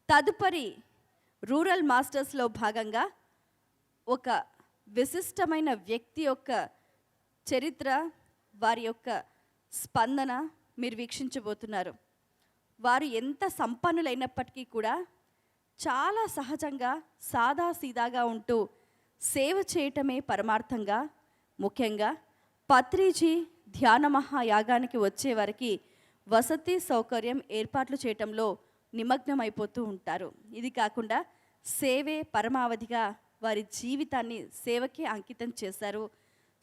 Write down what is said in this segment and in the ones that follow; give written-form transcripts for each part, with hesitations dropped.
తదుపరి రూరల్ మాస్టర్స్లో భాగంగా ఒక విశిష్టమైన వ్యక్తి యొక్క చరిత్ర, వారి యొక్క స్పందన మీరు వీక్షించబోతున్నారు. వారు ఎంత సంపన్నులైనప్పటికీ కూడా చాలా సహజంగా సాదాసీదాగా ఉంటూ సేవ చేయటమే పరమార్థంగా, ముఖ్యంగా పత్రిజీ ధ్యాన మహాయాగానికి వచ్చే వారికి వసతి సౌకర్యం ఏర్పాట్లు చేయటంలో నిమగ్నమైపోతూ ఉంటారు. ఇది కాకుండా సేవే పరమావధిగా వారి జీవితాన్ని సేవకే అంకితం చేశారు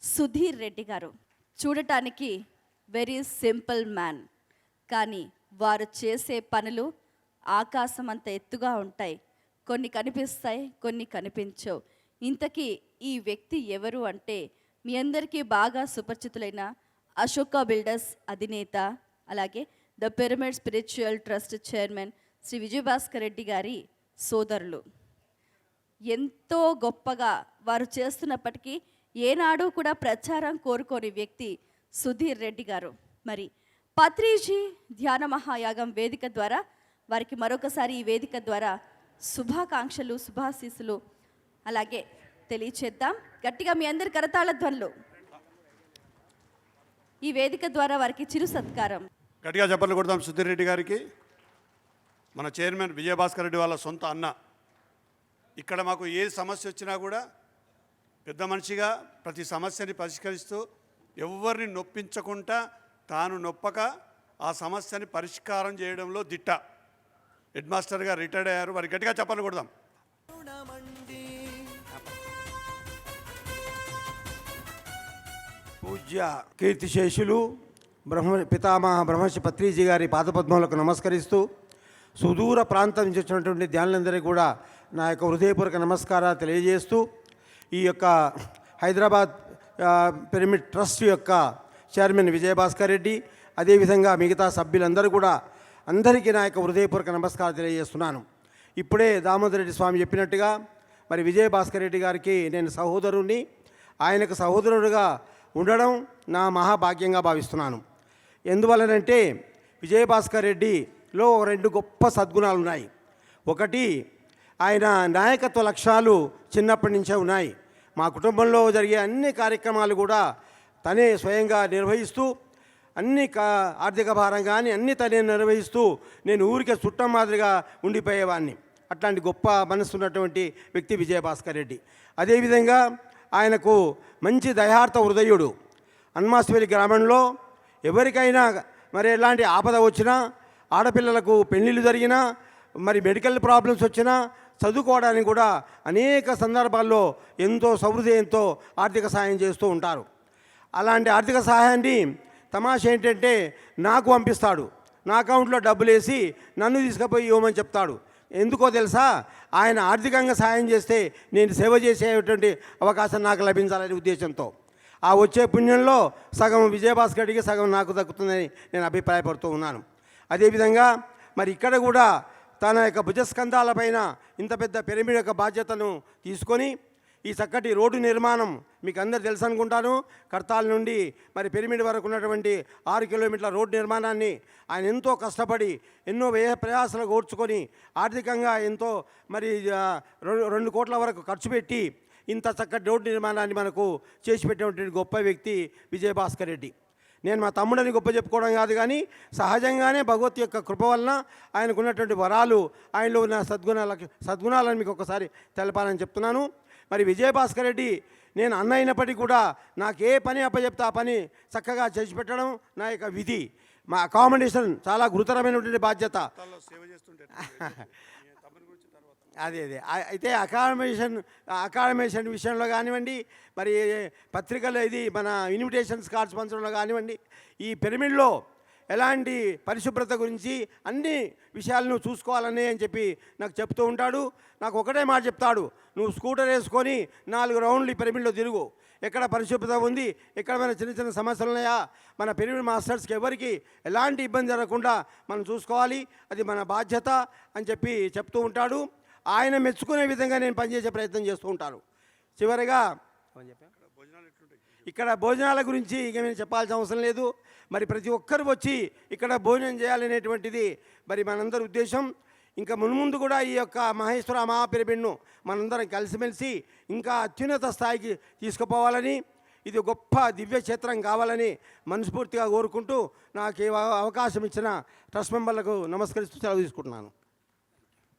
సుధీర్ రెడ్డి గారు. చూడటానికి వెరీ సింపుల్ మ్యాన్, కానీ వారు చేసే పనులు ఆకాశం అంత ఎత్తుగా ఉంటాయి. కొన్ని కనిపిస్తాయి, కొన్ని కనిపించవు. ఇంతకీ ఈ వ్యక్తి ఎవరు అంటే, మీ అందరికీ బాగా సుపరిచితులైన అశోక బిల్డర్స్ అధినేత, అలాగే the pyramid spiritual trust chairman Shri Vijayabhaskar Reddy గారి సోదరులు. ఎంతో గొప్పగా వారు చేస్తున్నప్పటికీ ఏనాడు కూడా ప్రచారం కోరుకోని వ్యక్తి సుధీర్ రెడ్డి గారు. మరి పత్రిజీ ధ్యాన మహాయాగం వేదిక ద్వారా వారికి మరొకసారి ఈ వేదిక ద్వారా శుభాకాంక్షలు, శుభాశీస్సులు అలాగే తెలియచేద్దాం. గట్టిగా మీ అందరి కరతాళ ధ్వనులు. ఈ వేదిక ద్వారా వారికి చిరు సత్కారం. గట్టిగా చెప్పలు కొడదాం సుధీర్ రెడ్డి గారికి. మన చైర్మన్ విజయభాస్కర్ రెడ్డి వాళ్ళ సొంత అన్న. ఇక్కడ మాకు ఏ సమస్య వచ్చినా కూడా పెద్ద మనిషిగా ప్రతి సమస్యని పరిష్కరిస్తూ ఎవరిని నొప్పించకుండా తాను నొప్పక ఆ సమస్యని పరిష్కారం చేయడంలో దిట్ట. హెడ్ మాస్టర్గా రిటైర్డ్ అయ్యారు. వారి గట్టిగా చెప్పలు కొడదాం. పూజ్య కీర్తిశేషులు పితామహ బ్రహ్మర్షి పత్రిజీ గారి పాదపద్మములకు నమస్కరిస్తూ, సుదూర ప్రాంతం నుంచి వచ్చినటువంటి ధ్యానులందరికీ కూడా నా యొక్క హృదయపూర్వక నమస్కారాలు తెలియజేస్తూ, ఈ యొక్క హైదరాబాద్ పిరమిడ్ ట్రస్ట్ యొక్క చైర్మన్ విజయభాస్కర్ రెడ్డి, అదేవిధంగా మిగతా సభ్యులందరూ కూడా అందరికీ నా యొక్క హృదయపూర్వక నమస్కారాలు తెలియజేస్తున్నాను. ఇప్పుడే దామోదర్ రెడ్డి స్వామి చెప్పినట్టుగా మరి విజయభాస్కర్ రెడ్డి గారికి నేను సహోదరుణ్ణి, ఆయనకు సహోదరుడుగా ఉండడం నా మహాభాగ్యంగా భావిస్తున్నాను. ఎందువలనంటే విజయభాస్కర్ రెడ్డిలో రెండు గొప్ప సద్గుణాలు ఉన్నాయి. ఒకటి, ఆయన నాయకత్వ లక్ష్యాలు చిన్నప్పటి నుంచే ఉన్నాయి. మా కుటుంబంలో జరిగే అన్ని కార్యక్రమాలు కూడా తనే స్వయంగా నిర్వహిస్తూ, అన్ని ఆర్థిక భారం కానీ అన్నీ తనే నిర్వహిస్తూ, నేను ఊరికే చుట్టం మాదిరిగా ఉండిపోయేవాడిని. అట్లాంటి గొప్ప మనసు ఉన్నటువంటి వ్యక్తి విజయభాస్కర్ రెడ్డి. అదేవిధంగా ఆయనకు మంచి దయార్థ హృదయుడు. హనుమాస్పల్లి గ్రామంలో ఎవరికైనా మరి ఎలాంటి ఆపద వచ్చినా, ఆడపిల్లలకు పెళ్ళిళ్ళు జరిగినా, మరి మెడికల్ ప్రాబ్లమ్స్ వచ్చినా, చదువుకోవడానికి కూడా అనేక సందర్భాల్లో ఎంతో సహృదయంతో ఆర్థిక సహాయం చేస్తూ ఉంటారు. అలాంటి ఆర్థిక సహాయాన్ని తమాషా ఏంటంటే నాకు పంపిస్తాడు. నా అకౌంట్లో డబ్బులు వేసి నన్ను తీసుకుపోయి ఇవ్వమని చెప్తాడు. ఎందుకో తెలుసా? ఆయన ఆర్థికంగా సహాయం చేస్తే నేను సేవ చేసేటువంటి అవకాశం నాకు లభించాలనే ఉద్దేశంతో. ఆ వచ్చే పుణ్యంలో సగం విజయభాస్కర్ రెడ్డికి, సగం నాకు దక్కుతుందని నేను అభిప్రాయపడుతూ ఉన్నాను. అదేవిధంగా మరి ఇక్కడ కూడా తన యొక్క భుజస్కంధాలపైన ఇంత పెద్ద పిరమిడ్ యొక్క బాధ్యతను తీసుకొని ఈ చక్కటి రోడ్డు నిర్మాణం మీకు అందరు తెలుసు అనుకుంటాను. కర్తాల్ నుండి మరి పిరమిడ్ వరకు ఉన్నటువంటి 6 కిలోమీటర్ల రోడ్డు నిర్మాణాన్ని ఆయన ఎంతో కష్టపడి ఎన్నో వ్యయ ప్రయాసాలు కూర్చుకొని ఆర్థికంగా ఎంతో మరి 2 కోట్ల వరకు ఖర్చు పెట్టి ఇంత చక్కటి రోడ్డు నిర్మాణాన్ని మనకు చేసి పెట్టినటువంటి గొప్ప వ్యక్తి విజయభాస్కర్ రెడ్డి. నేను మా తమ్ముడని గొప్ప చెప్పుకోవడం కాదు, కానీ సహజంగానే భగవత్ యొక్క కృప వలన ఆయనకు ఉన్నటువంటి వరాలు, ఆయనలో ఉన్న సద్గుణాలను మీకు ఒకసారి తెలపాలని చెప్తున్నాను. మరి విజయభాస్కర్ రెడ్డి నేను అన్న అయినప్పటికీ కూడా నాకు ఏ పని అప్పచెప్తే ఆ పని చక్కగా చేసి పెట్టడం నా యొక్క విధి. మా అకామిడేషన్ చాలా గురుతరమైనటువంటి బాధ్యత. అదే అయితే అకామిడేషన్ విషయంలో కానివ్వండి, మరి పత్రికలో ఇది మన ఇన్విటేషన్స్ కార్డ్స్ పంచడంలో కానివ్వండి, ఈ పిరమిడ్లో ఎలాంటి పరిశుభ్రత గురించి అన్ని విషయాలను చూసుకోవాలని అని చెప్పి నాకు చెప్తూ ఉంటాడు. నాకు ఒకటే మాట చెప్తాడు, నువ్వు స్కూటర్ వేసుకొని 4 రౌండ్లు ఈ పిరమిడ్లో తిరుగు, ఎక్కడ పరిశుభ్రత ఉంది, ఎక్కడ మన చిన్న చిన్న సమస్యలు ఉన్నాయా, మన పిరమిడ్ మాస్టర్స్కి ఎవరికి ఎలాంటి ఇబ్బంది జరగకుండా మనం చూసుకోవాలి, అది మన బాధ్యత అని చెప్పి చెప్తూ ఉంటాడు. ఆయన మెచ్చుకునే విధంగా నేను పనిచేసే ప్రయత్నం చేస్తూ ఉంటాను. చివరిగా ఇక్కడ భోజనాల గురించి ఇక నేను చెప్పాల్సిన అవసరం లేదు. మరి ప్రతి ఒక్కరు వచ్చి ఇక్కడ భోజనం చేయాలనేటువంటిది మరి మనందరి ఉద్దేశం. ఇంకా మున్ముందు కూడా ఈ యొక్క మహేశ్వర మహాపిరమిడ్ను మనందరం కలిసిమెలిసి ఇంకా అత్యున్నత స్థాయికి తీసుకుపోవాలని, ఇది గొప్ప దివ్య క్షేత్రం కావాలని మనస్ఫూర్తిగా కోరుకుంటూ నాకు ఈ అవకాశం ఇచ్చిన ట్రస్ట్ మెంబర్లకు నమస్కరిస్తూ సెలవు తీసుకుంటున్నాను.